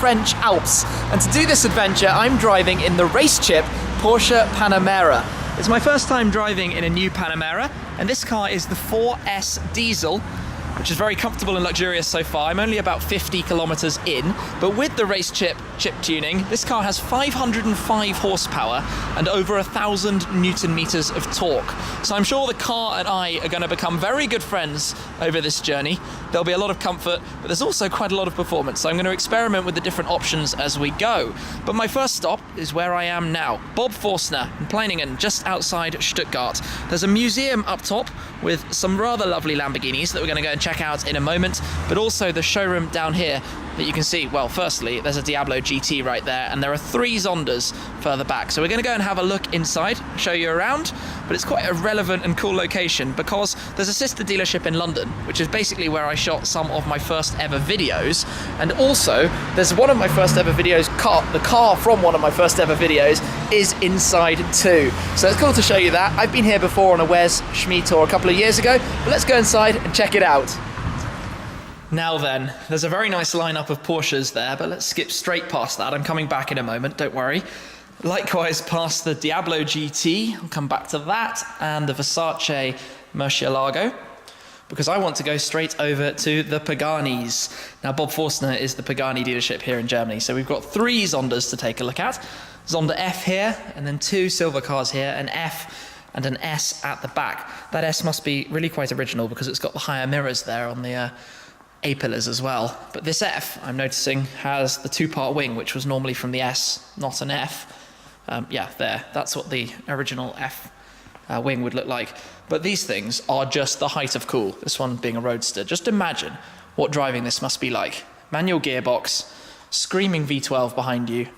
French Alps. And to do this adventure, I'm driving in the RaceChip Porsche Panamera. It's my first time driving in a new Panamera, and this car is the 4S diesel, which is very comfortable and luxurious so far. I'm only about 50 kilometers in, but with the RaceChip chip tuning, this car has 505 horsepower and over 1,000 Newton meters of torque. So I'm sure the car and I are going to become very good friends over this journey. There'll be a lot of comfort, but there's also quite a lot of performance. So I'm going to experiment with the different options as we go. But my first stop is where I am now, Bob Forstner in Pleiningen, just outside Stuttgart. There's a museum up top with some rather lovely Lamborghinis that we're going to go and check out in a moment, but also the showroom down here that you can see. Well, firstly, there's a Diablo GT right there, and there are 3 Zondas further back. So we're going to go and have a look inside, show you around, but it's quite a relevant and cool location because there's a sister dealership in London, which is basically where I shot some of my first ever videos. And also, there's one of my first ever videos, the car from one of my first ever videos is inside too. So it's cool to show you that. I've been here before on a Wes Schmie tour a couple of years ago, but let's go inside and check it out. Now then, there's a very nice lineup of Porsches there, but let's skip straight past that. I'm coming back in a moment, don't worry. Likewise, past the Diablo GT, I'll come back to that, and the Versace Murcielago, because I want to go straight over to the Paganis. Now, Bob Forstner is the Pagani dealership here in Germany, so we've got 3 Zondas to take a look at. Zonda F here, and then 2 silver cars here, an F and an S at the back. That S must be really quite original because it's got the higher mirrors there on the A-pillars as well. But this F, I'm noticing, has the 2-part wing, which was normally from the S, not an F. Yeah, there. That's what the original F wing would look like. But these things are just the height of cool, this one being a roadster. Just imagine what driving this must be like. Manual gearbox, screaming V12 behind you,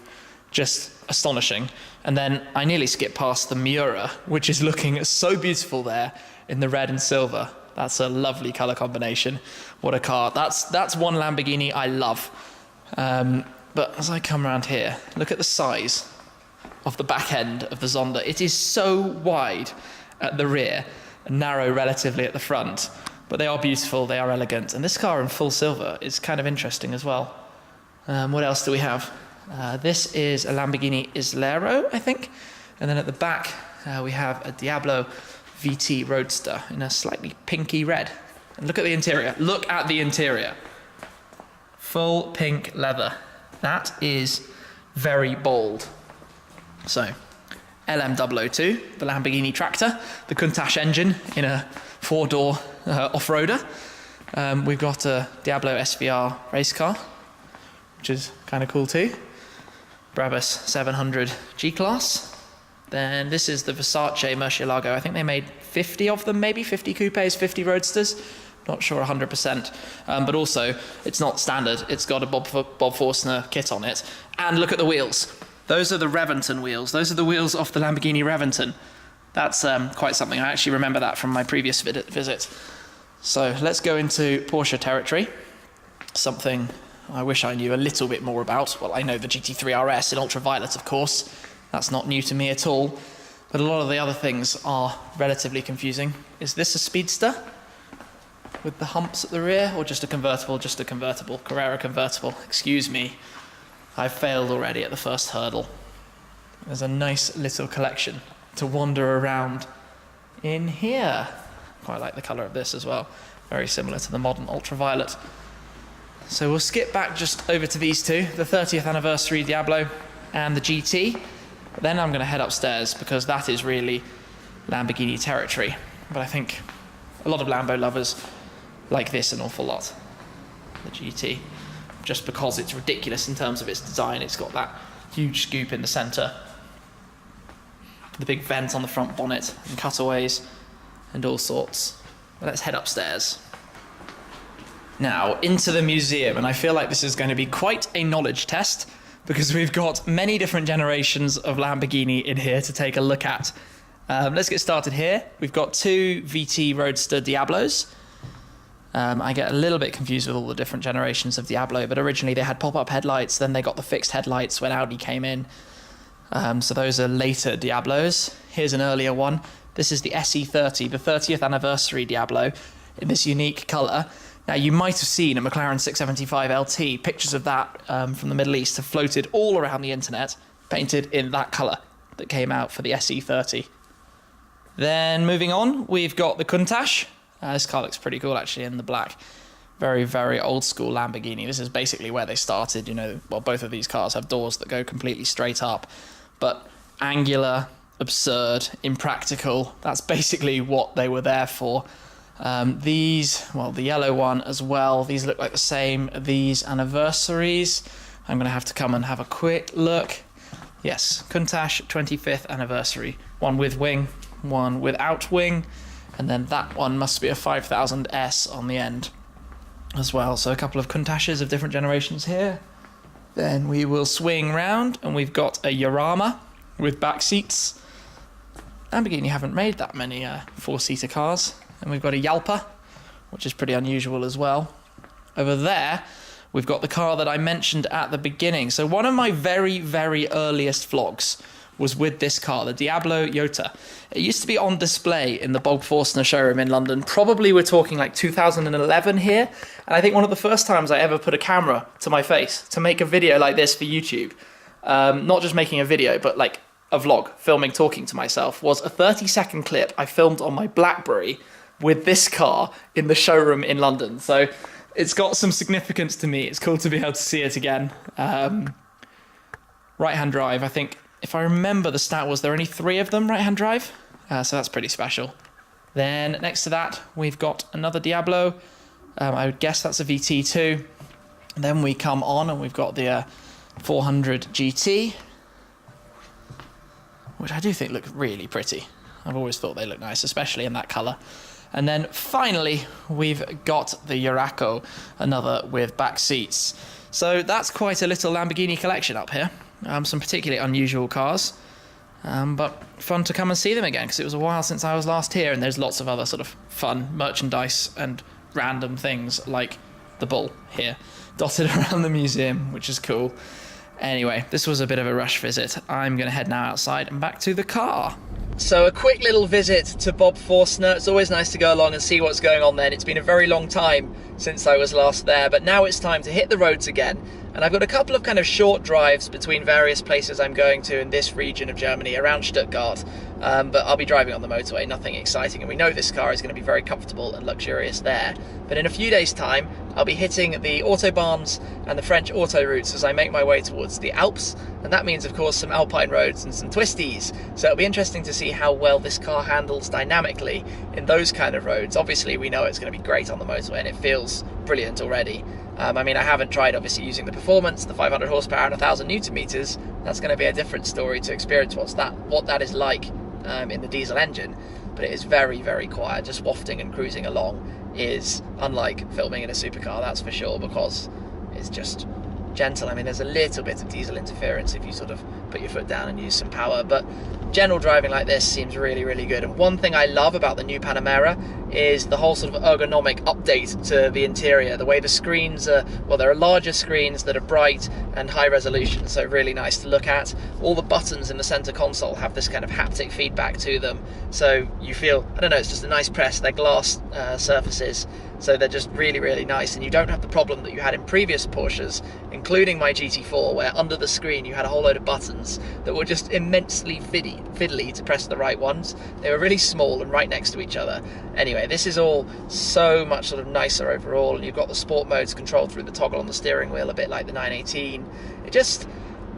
just astonishing. And then I nearly skipped past the Miura, which is looking so beautiful there in the red and silver. That's a lovely color combination. What a car. That's one Lamborghini I love. But as I come around here, look at the size of the back end of the Zonda. It is so wide at the rear and narrow relatively at the front. But they are beautiful, they are elegant. And this car in full silver is kind of interesting as well. What else do we have? This is a Lamborghini Islero, I think. And then at the back, we have a Diablo VT Roadster in a slightly pinky red. And look at the interior. Look at the interior. Full pink leather. That is very bold. So, LM002, the Lamborghini tractor, the Countach engine in a 4-door off-roader. We've got a Diablo SVR race car, which is kind of cool too. Brabus 700 G-Class. Then this is the Versace Murcielago. I think they made 50 of them, maybe 50 coupes, 50 roadsters. Not sure 100%. But also, it's not standard. It's got a Bob Forstner kit on it. And look at the wheels. Those are the Reventon wheels. Those are the wheels off the Lamborghini Reventon. That's quite something. I actually remember that from my previous visit. So let's go into Porsche territory. Something I wish I knew a little bit more about. Well, I know the GT3 RS in ultraviolet, of course. That's not new to me at all. But a lot of the other things are relatively confusing. Is this a speedster with the humps at the rear, or just a convertible? Just a convertible. Carrera convertible. Excuse me. I've failed already at the first hurdle. There's a nice little collection to wander around in here. Quite like the colour of this as well. Very similar to the modern ultraviolet. So we'll skip back just over to these two, the 30th anniversary Diablo and the GT. But then I'm going to head upstairs because that is really Lamborghini territory. But I think a lot of Lambo lovers like this an awful lot, the GT. Just because it's ridiculous in terms of its design. It's got that huge scoop in the centre, the big vent on the front bonnet and cutaways and all sorts. But let's head upstairs. Now, into the museum, and I feel like this is going to be quite a knowledge test because we've got many different generations of Lamborghini in here to take a look at. Let's get started here. We've got 2 VT Roadster Diablos. I get a little bit confused with all the different generations of Diablo, but originally they had pop-up headlights, then they got the fixed headlights when Audi came in. So those are later Diablos. Here's an earlier one. This is the SE30, the 30th anniversary Diablo, in this unique colour. Now, you might have seen a McLaren 675 LT, pictures of that from the Middle East have floated all around the internet, painted in that colour that came out for the SE30. Then moving on, we've got the Countach. This car looks pretty cool actually in the black. Very, very old school Lamborghini. This is basically where they started, you know. Well, both of these cars have doors that go completely straight up, but angular, absurd, impractical. That's basically what they were there for. These, well, the yellow one as well, these look like the same. These anniversaries, I'm going to have to come and have a quick look. Yes, Countach 25th anniversary. One with wing, one without wing, and then that one must be a 5000S on the end as well. So a couple of Countaches of different generations here. Then we will swing round and we've got a Jarama with back seats. Lamborghini haven't made that many four-seater cars. And we've got a Jalpa, which is pretty unusual as well. Over there, we've got the car that I mentioned at the beginning. So one of my very, very earliest vlogs was with this car, the Diablo Yota. It used to be on display in the Bob Forstner showroom in London. Probably we're talking like 2011 here. And I think one of the first times I ever put a camera to my face to make a video like this for YouTube. Not just making a video, but like a vlog, filming, talking to myself, was a 30-second clip I filmed on my BlackBerry with this car in the showroom in London. So it's got some significance to me. It's cool to be able to see it again. Right-hand drive, I think, if I remember the stat was there only 3 of them right-hand drive. So that's pretty special. Then next to that, we've got another Diablo. I would guess that's a VT2. Then we come on and we've got the 400 GT, which I do think look really pretty. I've always thought they look nice, especially in that colour. And then finally, we've got the Yuraco, another with back seats. So that's quite a little Lamborghini collection up here. Some particularly unusual cars, but fun to come and see them again, because it was a while since I was last here, and there's lots of other sort of fun merchandise and random things like the bull here, dotted around the museum, which is cool. Anyway, this was a bit of a rush visit. I'm going to head now outside and back to the car. So a quick little visit to Bob Forstner. It's always nice to go along and see what's going on there. It's been a very long time since I was last there, but now it's time to hit the roads again. And I've got a couple of kind of short drives between various places I'm going to in this region of Germany, around Stuttgart. But I'll be driving on the motorway, nothing exciting. And we know this car is going to be very comfortable and luxurious there. But in a few days' time, I'll be hitting the autobahns and the French autoroutes as I make my way towards the Alps. And that means, of course, some alpine roads and some twisties. So it'll be interesting to see how well this car handles dynamically in those kind of roads. Obviously, we know it's going to be great on the motorway, and it feels brilliant already. I mean, I haven't tried, obviously, using the performance, the 500 horsepower and 1,000 Newton meters. That's going to be a different story to experience what that is like in the diesel engine. But it is very, very quiet. Just wafting and cruising along is unlike filming in a supercar, that's for sure, because it's just gentle. I mean, there's a little bit of diesel interference if you sort of put your foot down and use some power, but general driving like this seems really, really good. And one thing I love about the new Panamera is the whole sort of ergonomic update to the interior. The way the screens are, well, there are larger screens that are bright and high resolution, so really nice to look at. All the buttons in the center console have this kind of haptic feedback to them, so you feel, I don't know, it's just a nice press. They're glass surfaces, so they're just really, really nice, and you don't have the problem that you had in previous Porsches, including my GT4, where under the screen you had a whole load of buttons that were just immensely fiddly to press the right ones. They were really small and right next to each other. Anyway, this is all so much sort of nicer overall, and you've got the sport modes controlled through the toggle on the steering wheel, a bit like the 918. It just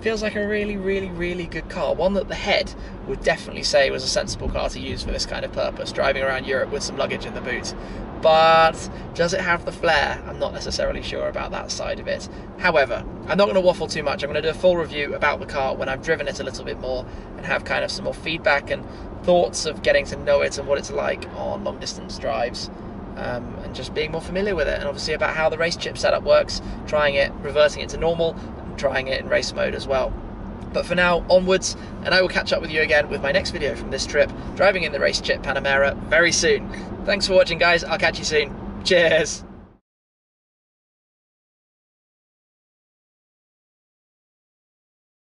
feels like a really, really, really good car. One that the head would definitely say was a sensible car to use for this kind of purpose, driving around Europe with some luggage in the boot. But does it have the flair? I'm not necessarily sure about that side of it. However, I'm not going to waffle too much. I'm going to do a full review about the car when I've driven it a little bit more and have kind of some more feedback and thoughts of getting to know it and what it's like on long distance drives, and just being more familiar with it, and obviously about how the RaceChip setup works, trying it, reverting it to normal, and trying it in race mode as well. But for now, onwards, and I will catch up with you again with my next video from this trip, driving in the RaceChip Panamera very soon. Thanks for watching, guys. I'll catch you soon. Cheers.